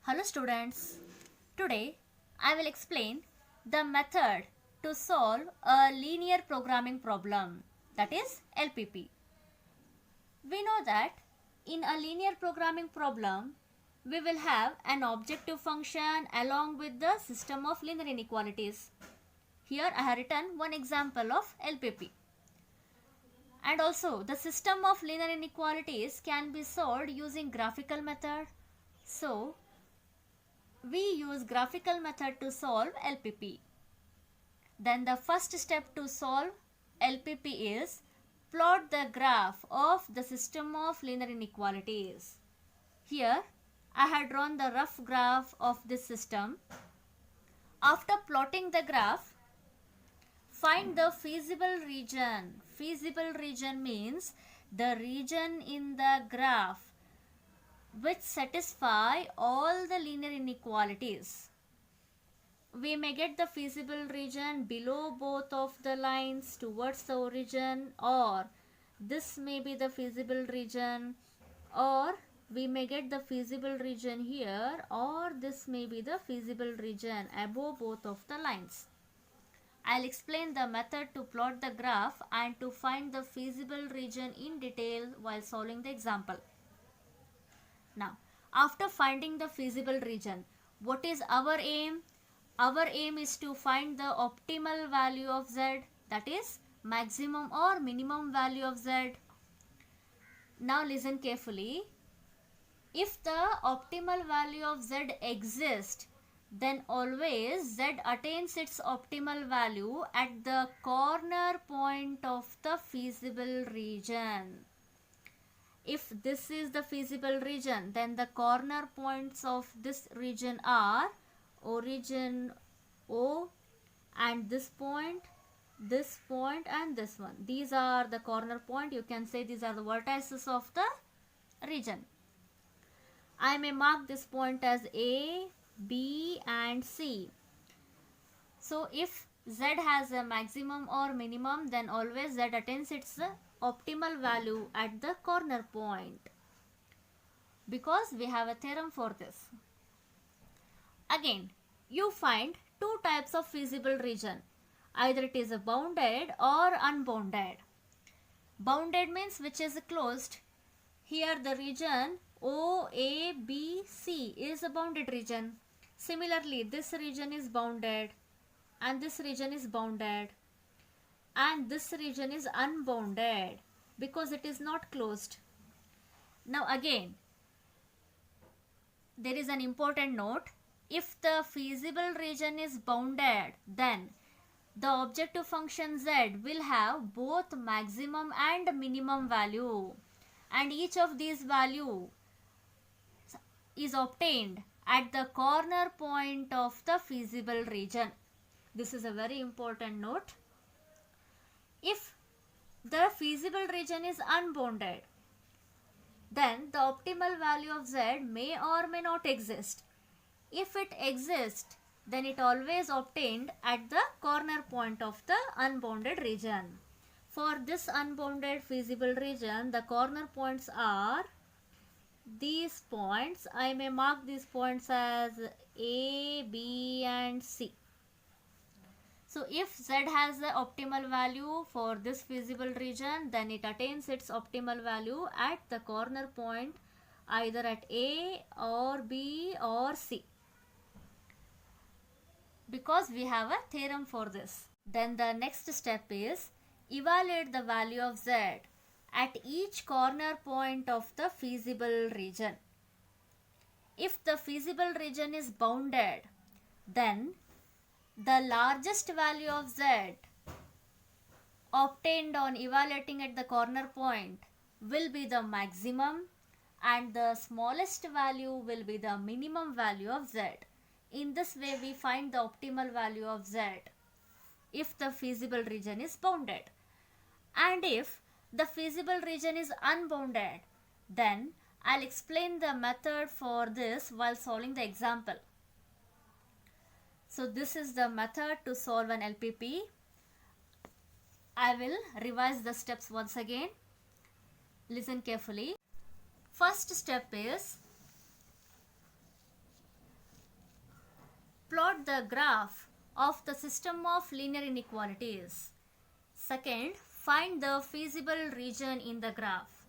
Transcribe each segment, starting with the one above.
Hello students, today I will explain the method to solve a linear programming problem, that is LPP. We know that in a linear programming problem we will have an objective function along with the system of linear inequalities. Here I have written one example of LPP. And also the system of linear inequalities can be solved using graphical method. So we use graphical method to solve LPP. Then the first step to solve LPP is plot the graph of the system of linear inequalities. Here I had drawn the rough graph of this system. After plotting the graph, find the feasible region. Feasible region means the region in the graph which satisfy all the linear inequalities. We may get the feasible region below both of the lines towards the origin, or this may be the feasible region, or we may get the feasible region here, or this may be the feasible region above both of the lines. I'll explain the method to plot the graph and to find the feasible region in detail while solving the example. Now, after finding the feasible region, what is our aim? Our aim is to find the optimal value of z, that is maximum or minimum value of z. Now listen carefully. If the optimal value of z exists, then always z attains its optimal value at the corner point of the feasible region. If this is the feasible region, then the corner points of this region are origin O and this point and this one. These are the corner point. You can say these are the vertices of the region. I may mark this point as A, B and C. So if Z has a maximum or minimum, then always Z attains its optimal value at the corner point, because we have a theorem for this. Again, you find two types of feasible region. Either it is a bounded or unbounded. Bounded means which is closed. Here the region O, A, B, C is a bounded region. Similarly, this region is bounded and this region is bounded and this region is unbounded because it is not closed. Now again, there is an important note. If the feasible region is bounded, then the objective function z will have both maximum and minimum value, and each of these value is obtained at the corner point of the feasible region. This is a very important note. If the feasible region is unbounded, then the optimal value of z may or may not exist. If it exists, then it always obtained at the corner point of the unbounded region. For this unbounded feasible region, the corner points are these points. I may mark these points as A, B and C. So if z has the optimal value for this feasible region, then it attains its optimal value at the corner point either at A or B or C, because we have a theorem for this. Then the next step is evaluate the value of z at each corner point of the feasible region. If the feasible region is bounded, then the largest value of z obtained on evaluating at the corner point will be the maximum and the smallest value will be the minimum value of z. In this way we find the optimal value of z if the feasible region is bounded. And if the feasible region is unbounded, then I'll explain the method for this while solving the example. So this is the method to solve an LPP. I will revise the steps once again. Listen carefully. First step is the graph of the system of linear inequalities. Second, find the feasible region in the graph.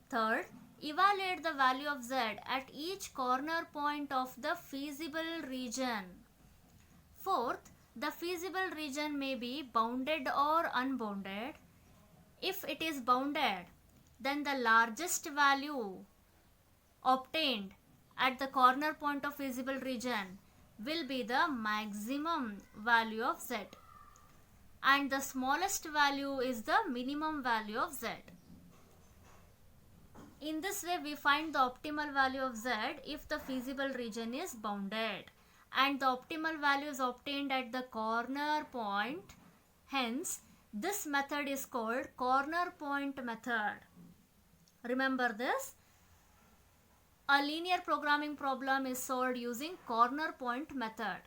Third, evaluate the value of z at each corner point of the feasible region. Fourth, the feasible region may be bounded or unbounded. If it is bounded, then the largest value obtained at the corner point of feasible region will be the maximum value of z, and the smallest value is the minimum value of z. In this way, we find the optimal value of z if the feasible region is bounded, and the optimal value is obtained at the corner point. Hence, this method is called corner point method. Remember this. A linear programming problem is solved using corner point method.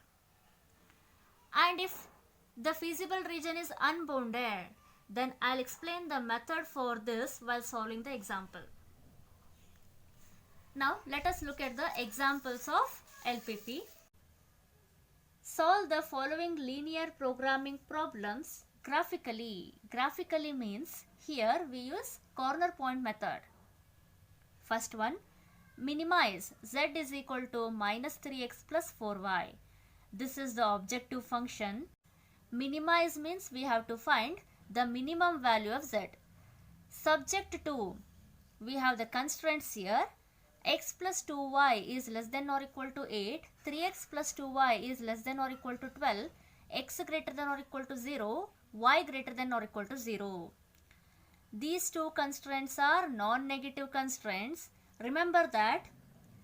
And if the feasible region is unbounded, then I'll explain the method for this while solving the example. Now let us look at the examples of LPP. Solve the following linear programming problems graphically. Graphically means here we use corner point method. First one, minimize z is equal to minus 3x plus 4y. This is the objective function. Minimize means we have to find the minimum value of z. Subject to, we have the constraints here. X plus 2y is less than or equal to 8, 3x plus 2y is less than or equal to 12, x greater than or equal to 0, y greater than or equal to 0. These two constraints are non-negative constraints. Remember that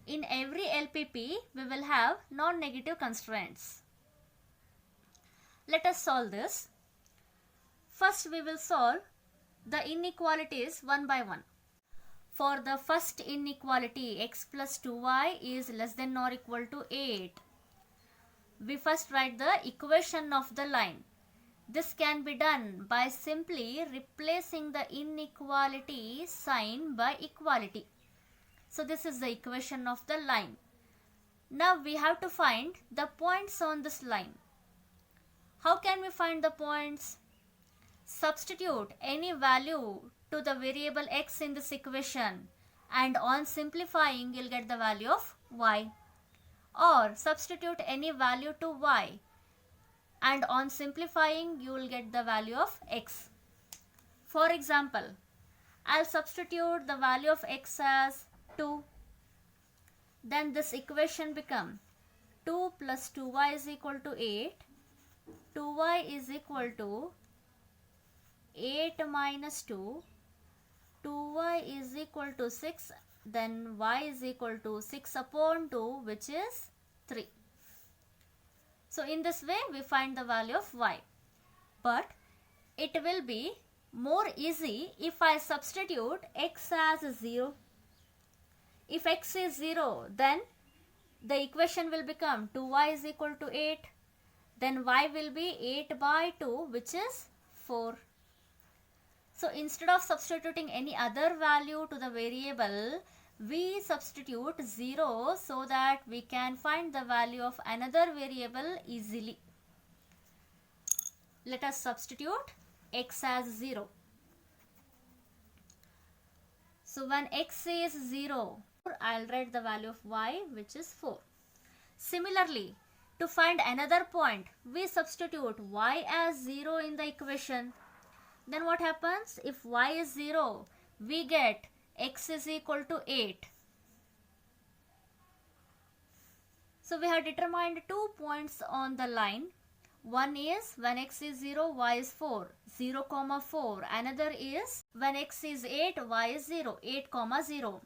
in every LPP we will have non-negative constraints. Let us solve this. First we will solve the inequalities one by one. For the first inequality, x plus 2y is less than or equal to 8. We first write the equation of the line. This can be done by simply replacing the inequality sign by equality. So this is the equation of the line. Now we have to find the points on this line. How can we find the points? Substitute any value to the variable x in this equation, and on simplifying you'll get the value of y, or substitute any value to y and on simplifying you will get the value of x. For example, I'll substitute the value of x as 2. Then this equation become 2 plus 2y is equal to 8. 2y is equal to 8 minus 2. 2y is equal to 6. Then y is equal to 6 upon 2, which is 3. So in this way we find the value of y. But it will be more easy if I substitute x as 0. If x is 0, then the equation will become 2y is equal to 8. Then y will be 8 by 2, which is 4. So instead of substituting any other value to the variable, we substitute 0 so that we can find the value of another variable easily. Let us substitute x as 0. So when x is 0, I'll write the value of y, which is 4. Similarly, to find another point, we substitute y as 0 in the equation. Then what happens? If y is 0, we get x is equal to 8. So we have determined 2 points on the line. One is when x is 0, y is 4, 0, 4. Another is when x is 8, y is 0, 8, 0.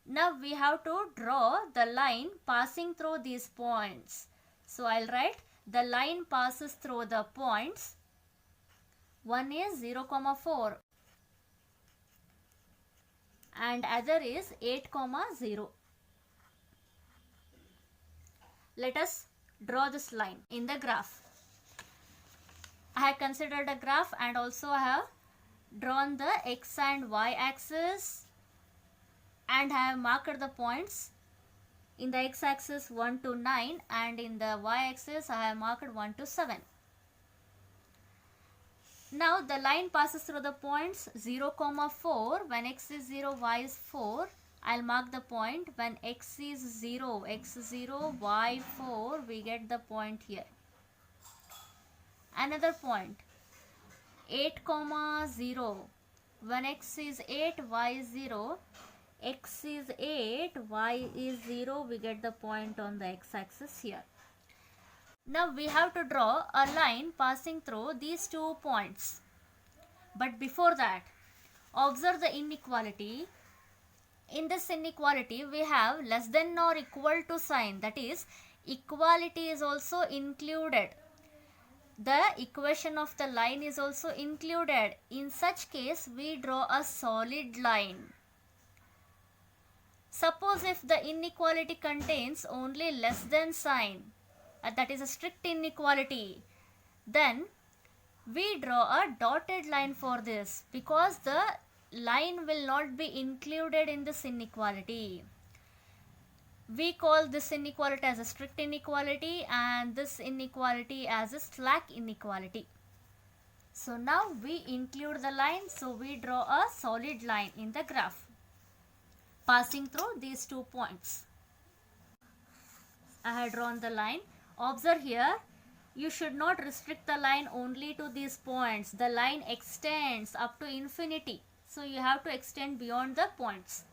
Now we have to draw the line passing through these points. So I'll write the line passes through the points. One is 0, 4 and other is 8, 0. Let us draw this line in the graph. I have considered a graph and also I have drawn the x and y axis and I have marked the points. In the x-axis 1 to 9 and in the y-axis I have marked 1 to 7. Now the line passes through the points 0, 4. When x is 0, y is 4. I'll mark the point. When x is 0, x 0, y 4, we get the point here. Another point 8, 0. When x is 8, y is 0. X is 8, y is 0. We get the point on the x-axis here. Now we have to draw a line passing through these 2 points. But before that, observe the inequality. In this inequality, we have less than or equal to sign. That is, equality is also included. The equation of the line is also included. In such case, we draw a solid line. Suppose if the inequality contains only less than sign, that is a strict inequality, then we draw a dotted line for this because the line will not be included in this inequality. We call this inequality as a strict inequality and this inequality as a slack inequality. So now we include the line, so we draw a solid line in the graph passing through these 2 points. I have drawn the line. Observe here, you should not restrict the line only to these points. The line extends up to infinity. So you have to extend beyond the points.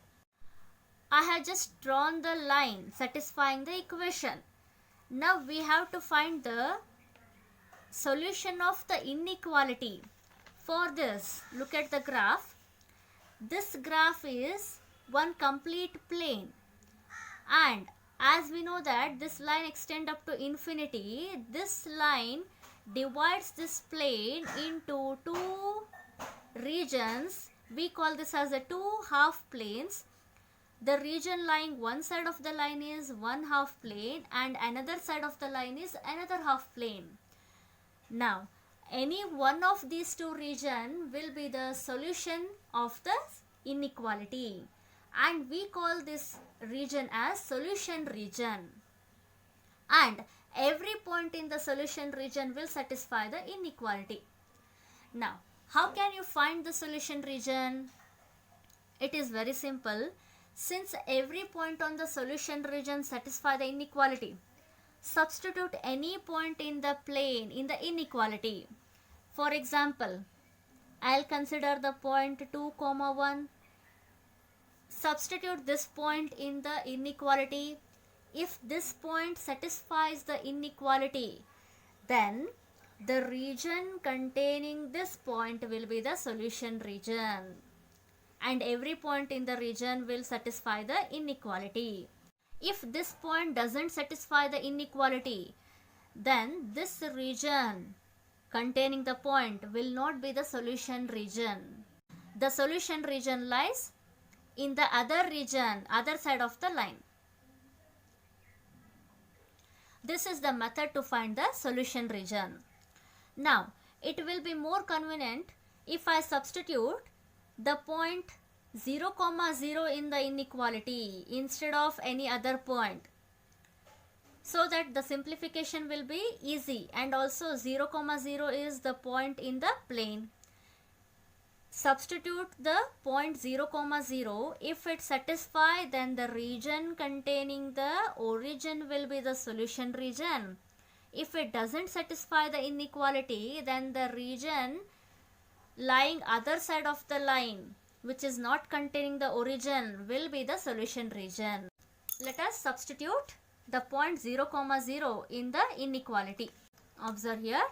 I have just drawn the line satisfying the equation. Now we have to find the solution of the inequality. For this, look at the graph. This graph is one complete plane. And as we know that this line extends up to infinity, this line divides this plane into 2 regions. We call this as the 2 half planes. The region lying one side of the line is one half plane and another side of the line is another half plane. Now, any one of these 2 regions will be the solution of the inequality. And we call this region as solution region. And every point in the solution region will satisfy the inequality. Now, how can you find the solution region? It is very simple. Since every point on the solution region satisfy the inequality, substitute any point in the plane in the inequality. For example, I'll consider the point 2, 1. Substitute this point in the inequality. If this point satisfies the inequality, then the region containing this point will be the solution region. And every point in the region will satisfy the inequality. If this point doesn't satisfy the inequality, then this region containing the point will not be the solution region. The solution region lies in the other region, other side of the line. This is the method to find the solution region. Now, it will be more convenient if I substitute the point 0, 0 in the inequality instead of any other point, so that the simplification will be easy, and also 0, 0 is the point in the plane. Substitute the point 0, 0. If it satisfies, then the region containing the origin will be the solution region. If it doesn't satisfy the inequality, then the region lying other side of the line, which is not containing the origin, will be the solution region. Let us substitute the point 0, 0 in the inequality. Observe here.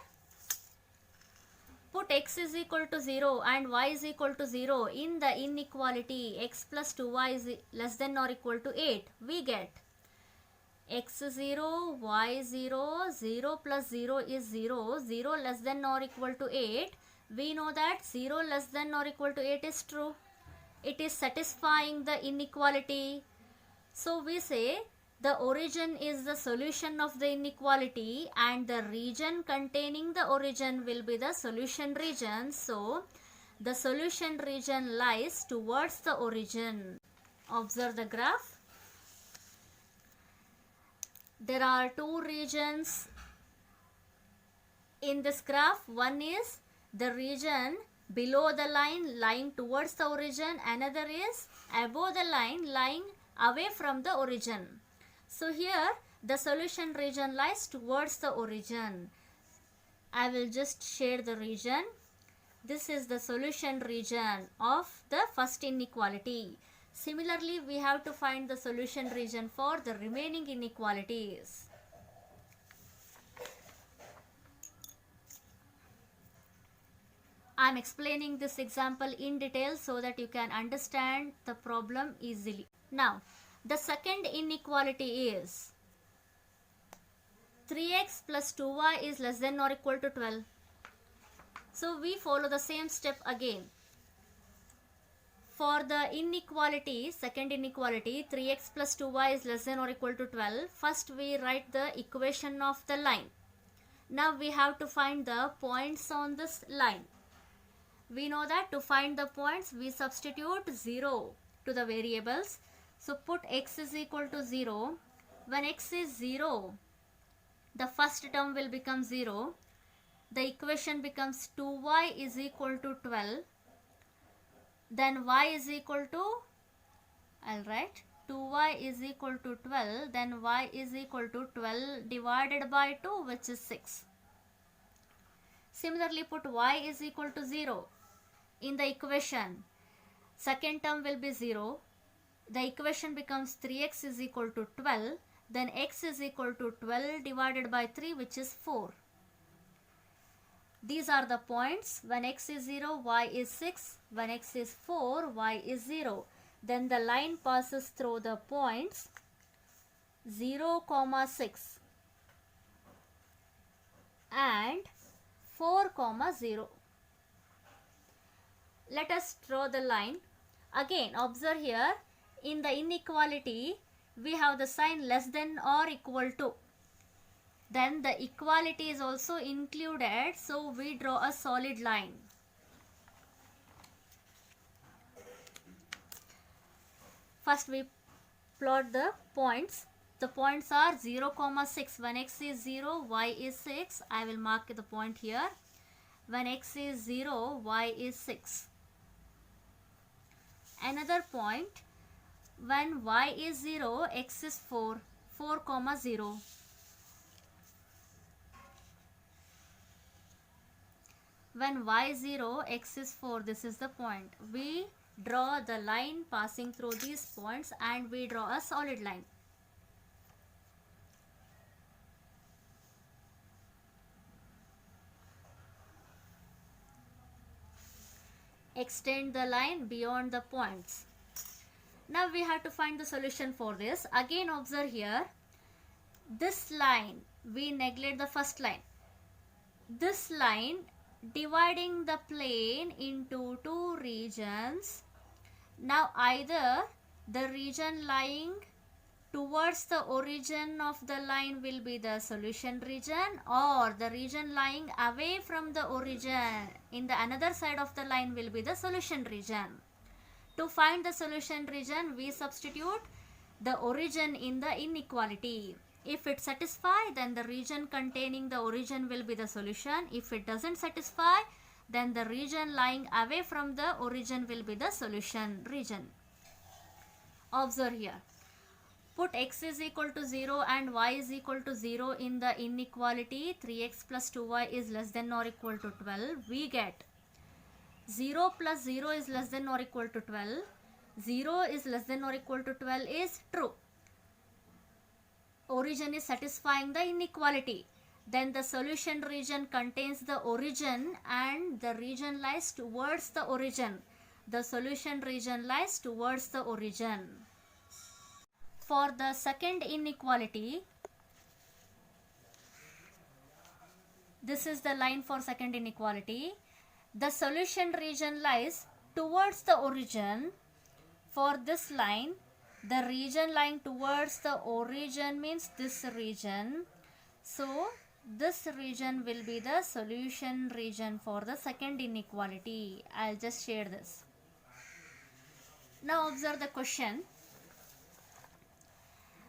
Put x is equal to 0 and y is equal to 0 in the inequality. X plus 2y is less than or equal to 8. We get x 0, y 0, 0 plus 0 is 0, 0 less than or equal to 8. We know that 0 less than or equal to 8 is true. It is satisfying the inequality. So we say the origin is the solution of the inequality and the region containing the origin will be the solution region. So the solution region lies towards the origin. Observe the graph. There are two regions in this graph. One is the region below the line lying towards the origin. Another is above the line lying away from the origin. So here the solution region lies towards the origin. I will just share the region. This is the solution region of the first inequality. Similarly, we have to find the solution region for the remaining inequalities. I am explaining this example in detail so that you can understand the problem easily. Now, the second inequality is 3x plus 2y is less than or equal to 12. So we follow the same step again. For the inequality, second inequality, 3x plus 2y is less than or equal to 12. First we write the equation of the line. Now we have to find the points on this line. We know that to find the points, we substitute 0 to the variables. So put x is equal to 0. When x is 0, the first term will become 0. The equation becomes 2y is equal to 12. Then y is equal to, I'll write 2y is equal to 12. Then y is equal to 12 divided by 2, which is 6. Similarly, put y is equal to 0 in the equation. Second term will be 0. The equation becomes 3x is equal to 12. Then x is equal to 12 divided by 3, which is 4. These are the points. When x is 0, y is 6. When x is 4, y is 0. Then the line passes through the points 0, 6 and 4, 0. Let us draw the line. Again, observe here, in the inequality, we have the sign less than or equal to. Then the equality is also included, so we draw a solid line. First we plot the points. The points are 0, 6. When x is 0, y is 6. I will mark the point here. When x is 0, y is 6. Another point, when y is 0, x is 4. 4, 0. When y is 0, x is 4. This is the point. We draw the line passing through these points and we draw a solid line. Extend the line beyond the points. Now we have to find the solution for this. Again observe here, this line, we neglect the first line. This line dividing the plane into two regions. Now either the region lying towards the origin of the line will be the solution region, or the region lying away from the origin in the another side of the line will be the solution region. To find the solution region, we substitute the origin in the inequality. If it satisfies, then the region containing the origin will be the solution. If it doesn't satisfy, then the region lying away from the origin will be the solution region. Observe here. Put x is equal to 0 and y is equal to 0 in the inequality. 3x plus 2y is less than or equal to 12. We get 0 plus 0 is less than or equal to 12. 0 is less than or equal to 12 is true. Origin is satisfying the inequality. Then the solution region contains the origin and the region lies towards the origin. The solution region lies towards the origin. For the second inequality, this is the line for second inequality. The solution region lies towards the origin. For this line, the region lying towards the origin means this region. So this region will be the solution region for the second inequality. I'll just share this. Now observe the question.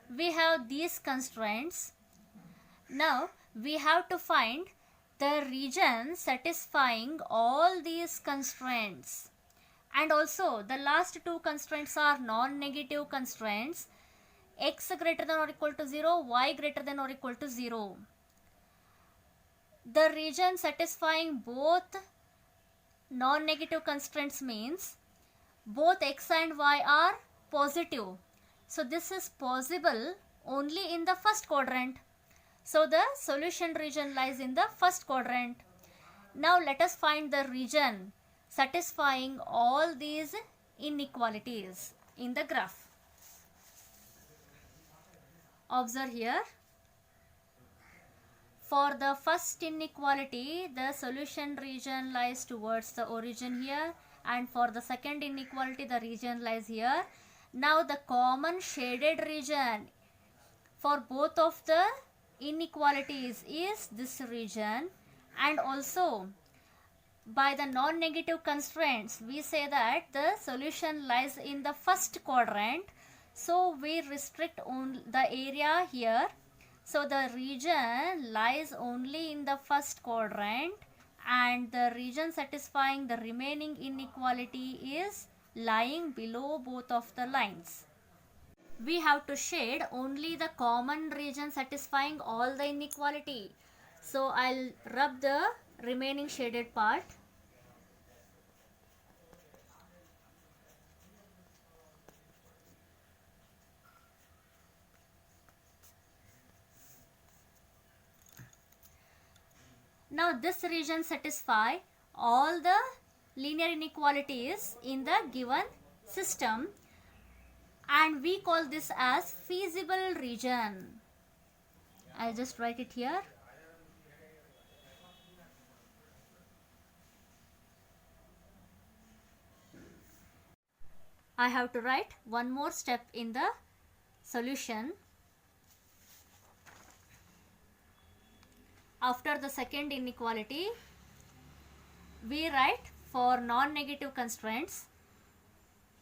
we have these constraints. Now we have to find the region satisfying all these constraints. And also the last two constraints are non-negative constraints, x greater than or equal to 0, y greater than or equal to 0. The region satisfying both non-negative constraints means both x and y are positive. So this is possible only in the first quadrant. So the solution region lies in the first quadrant. Now let us find the region satisfying all these inequalities in the graph. Observe here. For the first inequality, the solution region lies towards the origin here, and for the second inequality, the region lies here. Now the common shaded region for both of the inequalities is this region, and also by the non-negative constraints we say that the solution lies in the first quadrant, so we restrict only the area here. So the region lies only in the first quadrant, and the region satisfying the remaining inequality is lying below both of the lines. We have to shade only the common region satisfying all the inequality. So I'll rub the remaining shaded part. Now this region satisfies all the linear inequalities in the given system, and we call this as feasible region. I'll just write it here. I have to write one more step in the solution. After the second inequality, we write for non-negative constraints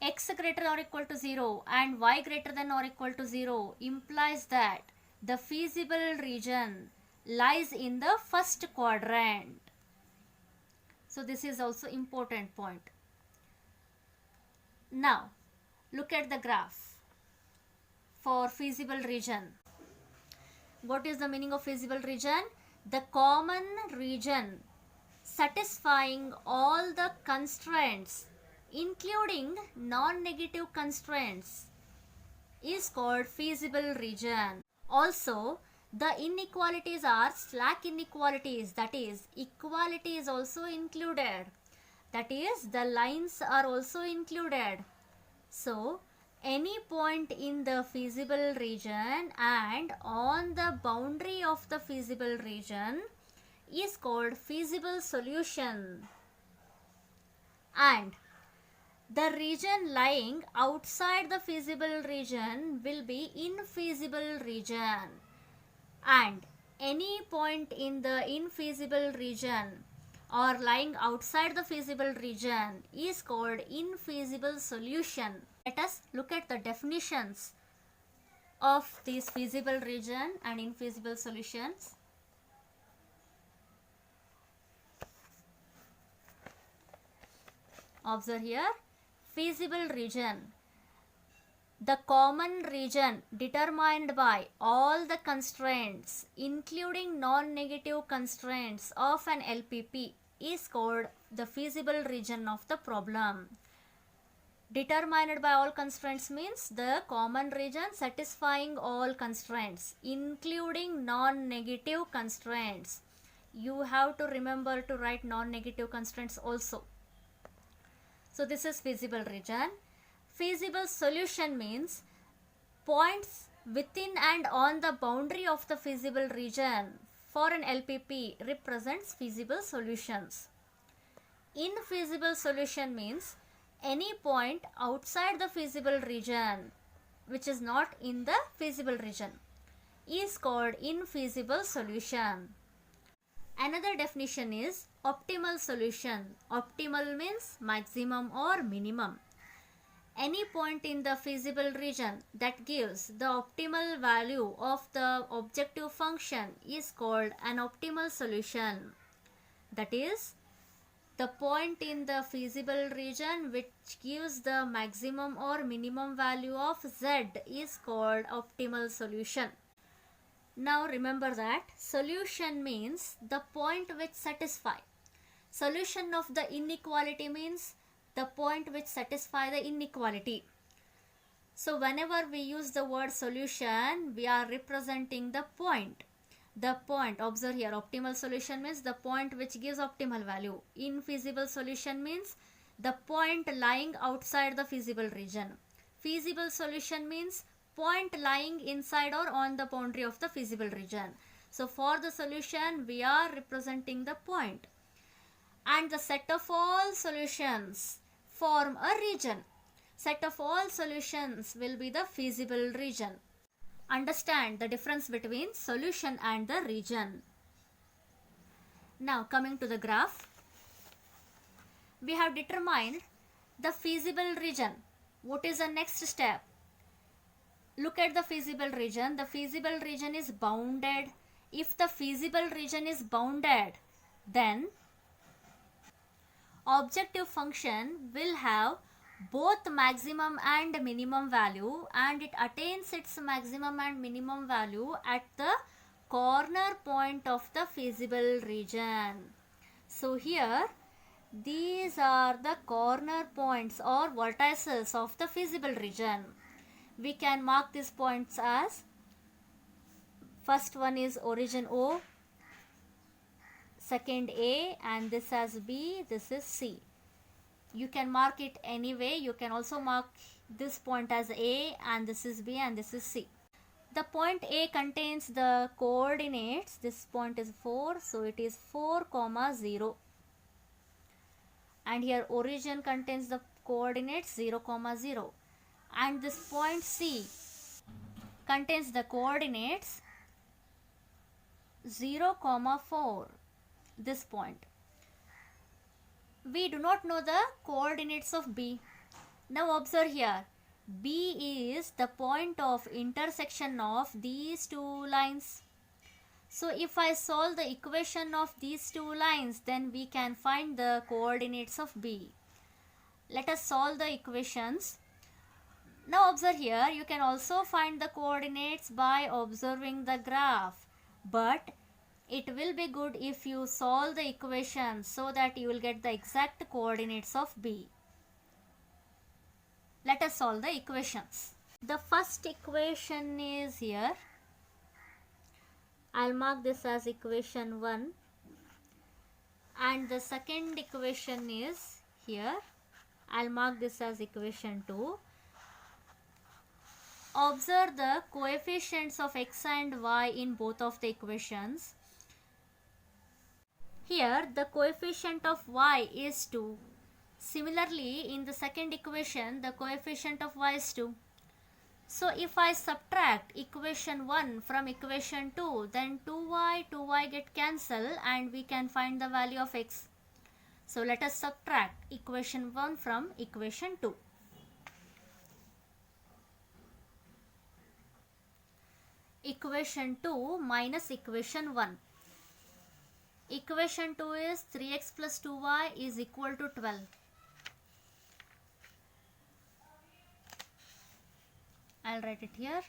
x greater than or equal to 0 and y greater than or equal to 0 implies that the feasible region lies in the first quadrant. So this is also important point. Now look at the graph for feasible region. What is the meaning of feasible region? The common region satisfying all the constraints including non-negative constraints is called feasible region. Also the inequalities are slack inequalities, that is equality is also included, that is the lines are also included. So any point in the feasible region and on the boundary of the feasible region is called feasible solution, and the region lying outside the feasible region will be infeasible region, and any point in the infeasible region or lying outside the feasible region is called infeasible solution. Let us look at the definitions of these feasible region and infeasible solutions. Observe here. Feasible region, the common region determined by all the constraints including non-negative constraints of an LPP is called the feasible region of the problem. Determined by all constraints means the common region satisfying all constraints including non-negative constraints. You have to remember to write non-negative constraints also. So this is feasible region. Feasible solution means points within and on the boundary of the feasible region for an LPP represents feasible solutions. Infeasible solution means any point outside the feasible region which is not in the feasible region is called infeasible solution. Another definition is optimal solution. Optimal means maximum or minimum. Any point in the feasible region that gives the optimal value of the objective function is called an optimal solution. That is, the point in the feasible region which gives the maximum or minimum value of z is called optimal solution. Now remember that solution means the point which satisfies. Solution of the inequality means the point which satisfies the inequality. So whenever we use the word solution, we are representing the point. The point, observe here, optimal solution means the point which gives optimal value. Infeasible solution means the point lying outside the feasible region. Feasible solution means point lying inside or on the boundary of the feasible region. So for the solution, we are representing the point. And the set of all solutions form a region. Set of all solutions will be the feasible region. Understand the difference between solution and the region. Now coming to the graph, we have determined the feasible region. What is the next step? Look at the feasible region. The feasible region is bounded. If the feasible region is bounded, then objective function will have both maximum and minimum value, and it attains its maximum and minimum value at the corner point of the feasible region. So here these are the corner points or vertices of the feasible region. We can mark these points as, first one is origin O, second A, and this as B, this is C. You can mark it any way. You can also mark this point as A, and this is B, and this is C. The point A contains the coordinates. This point is 4, so it is 4, 0. And here origin contains the coordinates 0, 0. And this point C contains the coordinates 0, 4. This point. We do not know the coordinates of B. Now observe here, B is the point of intersection of these two lines. So if I solve the equation of these two lines, then we can find the coordinates of B. Let us solve the equations. Now observe here, you can also find the coordinates by observing the graph, but it will be good if you solve the equation so that you will get the exact coordinates of B. Let us solve the equations. The first equation is here. I'll mark this as equation 1. And the second equation is here. I'll mark this as equation 2. Observe the coefficients of x and y in both of the equations. Here the coefficient of y is 2. Similarly, in the second equation, the coefficient of y is 2. So if I subtract equation 1 from equation 2, then 2y get cancelled and we can find the value of x. So let us subtract equation 1 from equation 2. Equation 2 minus equation 1. Equation 2 is 3x plus 2y is equal to 12. I'll write it here.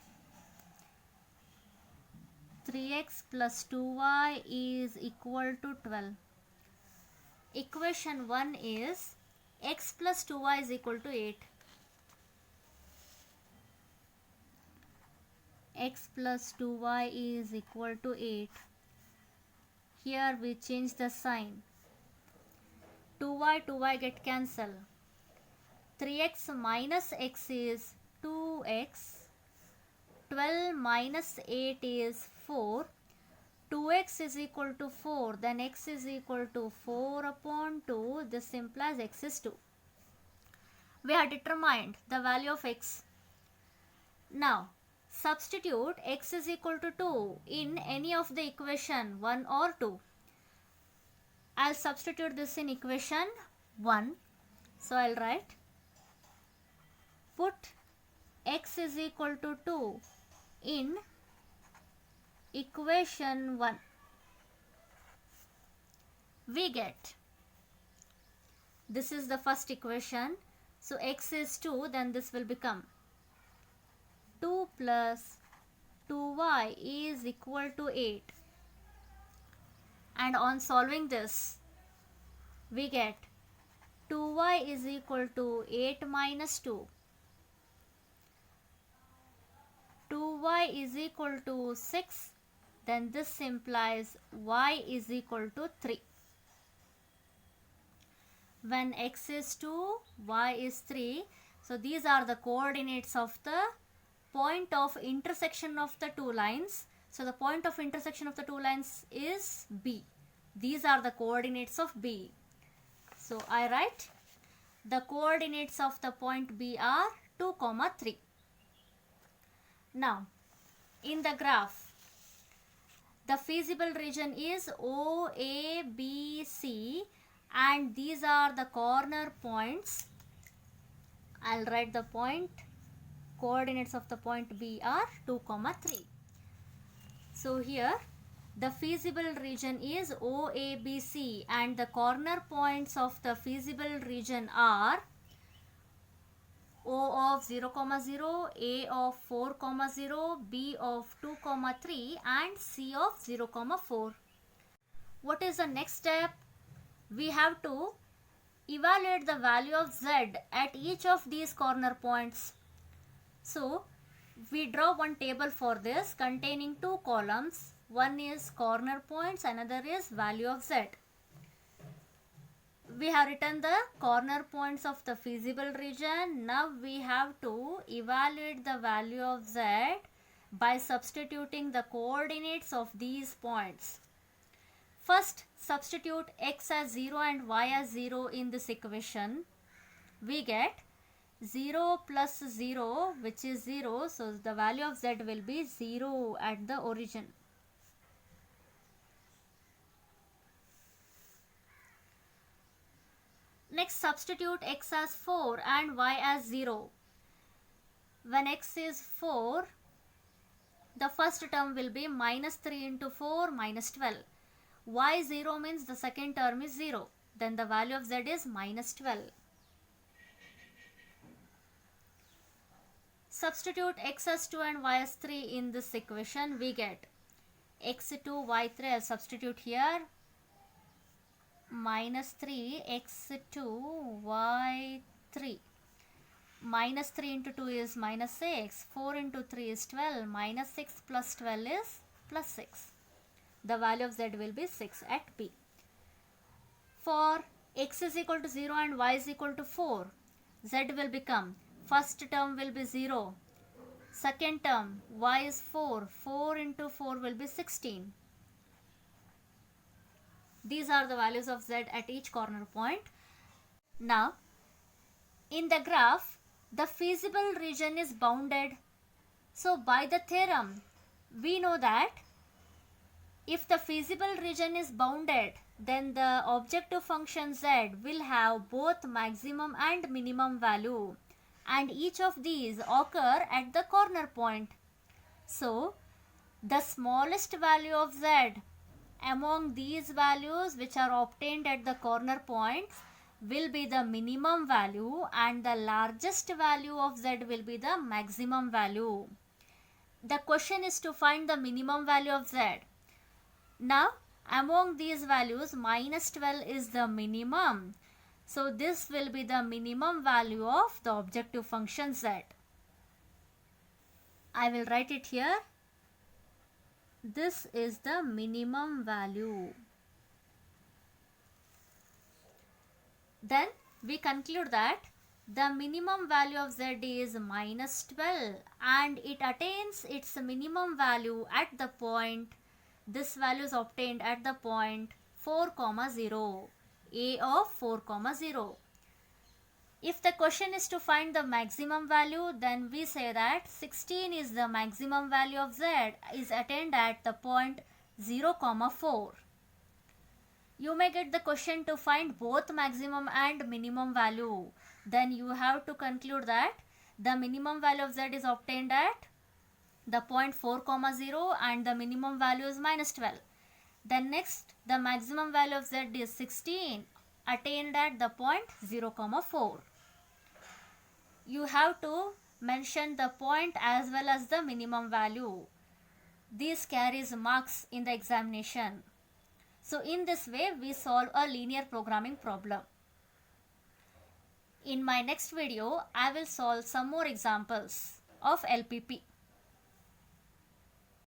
3x plus 2y is equal to 12. Equation 1 is x plus 2y is equal to 8. X plus 2y is equal to 8. Here we change the sign. 2y get cancelled. 3x minus x is 2x. 12 minus 8 is 4. 2x is equal to 4. Then x is equal to 4 upon 2. This implies x is 2. We have determined the value of x. Now, substitute x is equal to 2 in any of the equation 1 or 2. I'll substitute this in equation 1. So I'll write put x is equal to 2 in equation 1. We get, this is the first equation, so x is 2, then this will become 2 plus 2y is equal to 8. And on solving this, we get 2y is equal to 8 minus 2. 2y is equal to 6. Then this implies y is equal to 3. When x is 2, y is 3. So these are the coordinates of the point of intersection of the two lines. So the point of intersection of the two lines is B. These are the coordinates of B. So I write the coordinates of the point B are 2, 3. Now in the graph, the feasible region is OABC and these are the corner points. I'll write the point. Coordinates of the point B are 2, 3. So here the feasible region is OABC and the corner points of the feasible region are O of 0, 0, A of 4, 0, B of 2, 3 and C of 0, 4. What is the next step? We have to evaluate the value of Z at each of these corner points. So we draw one table for this containing two columns. One is corner points, another is value of Z. We have written the corner points of the feasible region. Now we have to evaluate the value of Z by substituting the coordinates of these points. First, substitute x as 0 and y as 0 in this equation. We get 0 plus 0, which is 0. So the value of Z will be 0 at the origin. Next, substitute x as 4 and y as 0. When x is 4, the first term will be minus 3 into 4 minus 12. Y 0 means the second term is 0. Then the value of Z is minus 12. Substitute x as 2 and y as 3 in this equation. We get x2, y3. I'll substitute here. Minus 3 x2 y3. Minus 3 into 2 is minus 6. 4 into 3 is 12. Minus 6 plus 12 is plus 6. The value of Z will be 6 at B. For x is equal to 0 and y is equal to 4, Z will become, first term will be 0. Second term, y is 4. 4 into 4 will be 16. These are the values of Z at each corner point. Now, in the graph, the feasible region is bounded. So, by the theorem, we know that if the feasible region is bounded, then the objective function Z will have both maximum and minimum value, and each of these occur at the corner point. So, the smallest value of Z among these values which are obtained at the corner points will be the minimum value and the largest value of Z will be the maximum value. The question is to find the minimum value of Z. Now, among these values, minus 12 is the minimum. So, this will be the minimum value of the objective function Z. I will write it here. This is the minimum value. Then we conclude that the minimum value of Z is minus 12 and it attains its minimum value at the point, this value is obtained at the point 4, 0, A of 4, 0. If the question is to find the maximum value, then we say that 16 is the maximum value of Z is attained at the point 0, 4. You may get the question to find both maximum and minimum value. Then you have to conclude that The minimum value of z is obtained at the point 4, 0 and the minimum value is minus 12. Then next, the maximum value of z is 16 attained at the point 0, 4. You have to mention the point as well as the minimum value. This carries marks in the examination. So in this way, we solve a linear programming problem. In my next video, I will solve some more examples of LPP.